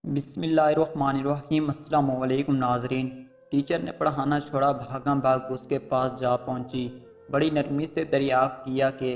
بسم اللہ الرحمن الرحیم۔ السلام علیکم ناظرین۔ ٹیچر نے پڑھانا چھوڑا، بھاگاں بھاگ اس کے پاس جا پہنچی۔ بڑی نرمی سے دریافت کیا کہ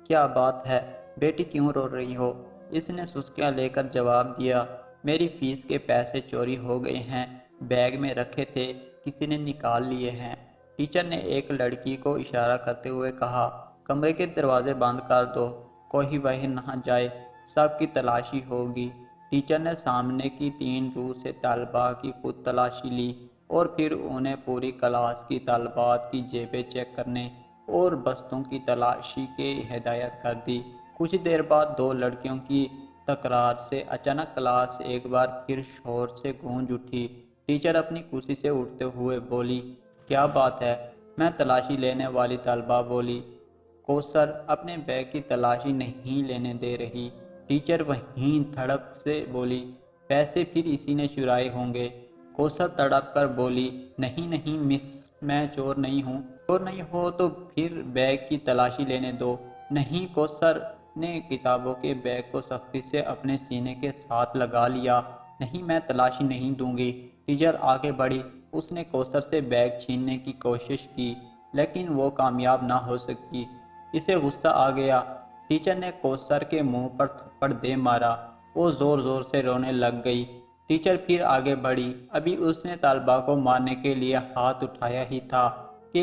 کیا بات ہے بیٹی، کیوں رو رہی ہو؟ اس نے سسکیاں لے کر جواب دیا، میری فیس کے پیسے چوری ہو گئے ہیں، بیگ میں رکھے تھے، کسی نے نکال لیے ہیں۔ ٹیچر نے ایک لڑکی کو اشارہ کرتے ہوئے کہا، کمرے کے دروازے بند کر دو، کوئی باہر نہ جائے، سب کی تلاشی ہوگی۔ ٹیچر نے سامنے کی 3 رو سے طلباء کی خود تلاشی لی اور پھر انہیں پوری کلاس کی طالبات کی جیبیں چیک کرنے اور بستوں کی تلاشی کی ہدایت کر دی۔ کچھ دیر بعد 2 لڑکیوں کی تکرار سے اچانک کلاس ایک بار پھر شور سے گونج اٹھی۔ ٹیچر اپنی کرسی سے اٹھتے ہوئے بولی، کیا بات ہے؟ میں تلاشی لینے والی طالبہ بولی، کوثر اپنے بیگ کی تلاشی نہیں لینے دے رہی۔ ٹیچر وہیں دھڑک سے بولی، پیسے پھر اسی نے چرائے ہوں گے۔ کوثر تڑپ کر بولی، نہیں نہیں مس، میں چور نہیں ہوں۔ چور نہیں ہو تو پھر بیگ کی تلاشی لینے دو۔ نہیں، کوثر نے کتابوں کے بیگ کو سختی سے اپنے سینے کے ساتھ لگا لیا۔ نہیں، میں تلاشی نہیں دوں گی۔ ٹیچر آگے بڑھی، اس نے کوثر سے بیگ چھیننے کی کوشش کی لیکن وہ کامیاب نہ ہو سکی۔ اسے غصہ آ گیا۔ ٹیچر نے کوثر کے منہ پر تھپڑ دے مارا، وہ زور زور سے رونے لگ گئی۔ ٹیچر پھر آگے بڑھی، ابھی اس نے طالبہ کو مارنے کے لیے ہاتھ اٹھایا ہی تھا کہ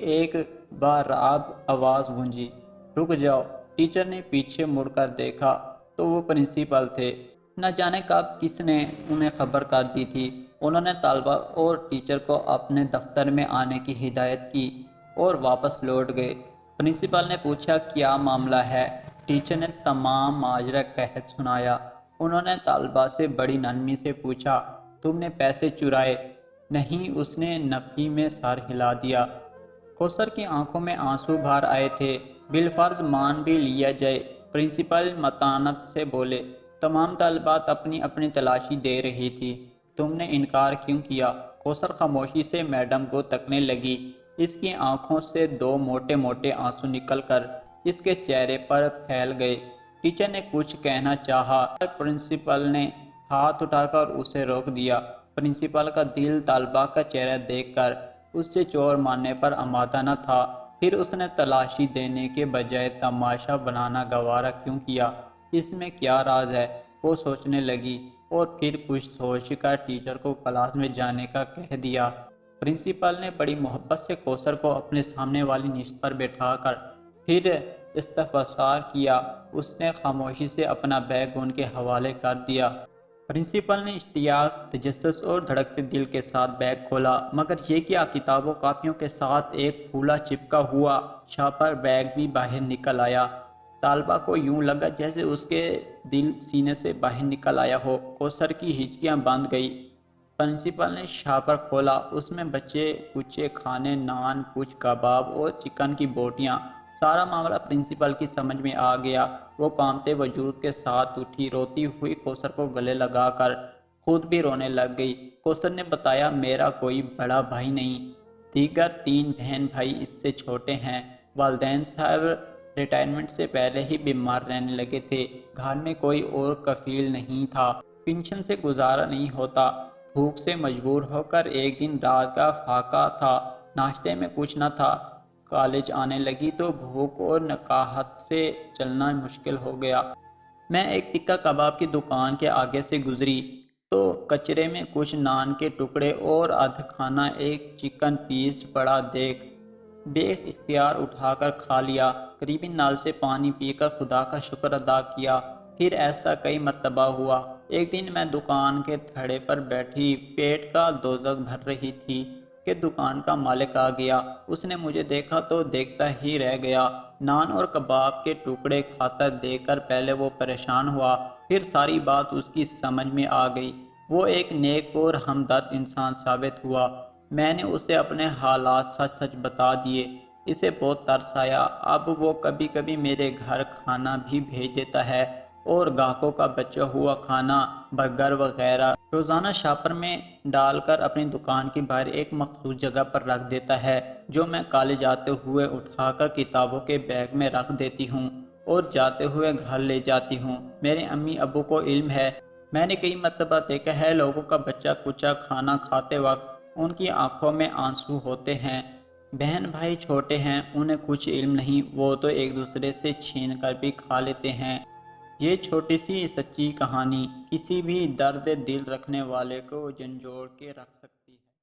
ایک بارعب آواز گونجی، رک جاؤ۔ ٹیچر نے پیچھے مڑ کر دیکھا تو وہ پرنسپل تھے۔ نہ جانے کب کس نے انہیں خبر کر دی تھی۔ انہوں نے طالبہ اور ٹیچر کو اپنے دفتر میں آنے کی ہدایت کی اور واپس لوٹ گئے۔ پرنسپل نے پوچھا، کیا معاملہ ہے؟ ٹیچر نے تمام ماجرا قحط سنایا۔ انہوں نے طالبہ سے بڑی نرمی سے پوچھا، تم نے پیسے چرائے؟ نہیں، اس نے نفی میں سر ہلا دیا۔ کوثر کی آنکھوں میں آنسو بھر آئے تھے۔ بالفرض مان بھی لیا جائے، پرنسپل متانت سے بولے، تمام طالبات اپنی اپنی تلاشی دے رہی تھی، تم نے انکار کیوں کیا؟ کوثر خاموشی سے میڈم کو تکنے لگی۔ اس کی آنکھوں سے 2 موٹے موٹے آنسو نکل کر اس کے چہرے پر پھیل گئے۔ ٹیچر نے کچھ کہنا چاہا، پرنسپل نے ہاتھ اٹھا کر اسے روک دیا۔ پرنسپل کا دل طالبہ کا چہرہ دیکھ کر اس سے چور مارنے پر آمادہ نہ تھا، پھر اس نے تلاشی دینے کے بجائے تماشا بنانا گوارا کیوں کیا؟ اس میں کیا راز ہے؟ وہ سوچنے لگی اور پھر کچھ سوچ کر ٹیچر کو کلاس میں جانے کا کہہ دیا۔ پرنسپل نے بڑی محبت سے کوثر کو اپنے سامنے والی نشست پر بٹھا کر پھر استفسار کیا۔ اس نے خاموشی سے اپنا بیگ ان کے حوالے کر دیا۔ پرنسپل نے اشتیاق، تجسس اور دھڑکتے دل کے ساتھ بیگ کھولا، مگر یہ کیا، کتابوں کاپیوں کے ساتھ ایک پھولا چپکا ہوا چھاپر بیگ بھی باہر نکل آیا۔ طالبہ کو یوں لگا جیسے اس کے دل سینے سے باہر نکل آیا ہو۔ کوثر کی ہچکیاں بند گئی۔ پرنسپل نے چھاپر کھولا، اس میں بچے کچے کھانے، نان، کچھ کباب اور چکن کی بوٹیاں۔ سارا معاملہ پرنسپل کی سمجھ میں آ گیا۔ وہ کانپتے وجود کے ساتھ اٹھی، روتی ہوئی کوثر کو گلے لگا کر خود بھی رونے لگ گئی۔ کوثر نے بتایا، میرا کوئی بڑا بھائی نہیں، دیگر 3 بہن بھائی اس سے چھوٹے ہیں۔ والدین صاحب ریٹائرمنٹ سے پہلے ہی بیمار رہنے لگے تھے، گھر میں کوئی اور کفیل نہیں تھا، پنشن سے گزارا نہیں ہوتا، بھوک سے مجبور ہو کر ایک دن رات کا فاقہ تھا، ناشتے میں کچھ نہ تھا، کالج آنے لگی تو بھوک اور نکاہت سے چلنا مشکل ہو گیا۔ میں ایک ٹکا کباب کی دکان کے آگے سے گزری تو کچرے میں کچھ نان کے ٹکڑے اور ادھ کھانا ایک چکن پیس پڑا دیکھ بے اختیار اٹھا کر کھا لیا۔ قریبی نل سے پانی پی کر خدا کا شکر ادا کیا۔ پھر ایسا کئی مرتبہ ہوا۔ ایک دن میں دکان کے تھڑے پر بیٹھی پیٹ کا دوزخ بھر رہی تھی کہ دکان کا مالک آ گیا۔ اس نے مجھے دیکھا تو دیکھتا ہی رہ گیا۔ نان اور کباب کے ٹکڑے کھاتا دیکھ کر پہلے وہ پریشان ہوا، پھر ساری بات اس کی سمجھ میں آ گئی۔ وہ ایک نیک اور ہمدرد انسان ثابت ہوا۔ میں نے اسے اپنے حالات سچ سچ بتا دیے۔ اسے بہت ترس آیا۔ اب وہ کبھی کبھی میرے گھر کھانا بھی بھیج دیتا ہے اور گاہکوں کا بچا ہوا کھانا، برگر وغیرہ روزانہ شاپر میں ڈال کر اپنی دکان کے باہر ایک مخصوص جگہ پر رکھ دیتا ہے، جو میں کالج آتے ہوئے اٹھا کر کتابوں کے بیگ میں رکھ دیتی ہوں۔ اور جاتے ہوئے گھر لے جاتی ہوں۔ میرے امی ابو کو علم ہے، میں نے کئی مرتبہ دیکھا ہے لوگوں کا بچہ کچا کھانا کھاتے وقت ان کی آنکھوں میں آنسو ہوتے ہیں۔ بہن بھائی چھوٹے ہیں، انہیں کچھ علم نہیں، وہ تو ایک دوسرے سے چھین کر بھی کھا لیتے ہیں۔ یہ چھوٹی سی سچی کہانی کسی بھی درد دل رکھنے والے کو جھنجھوڑ کے رکھ سکتی ہے۔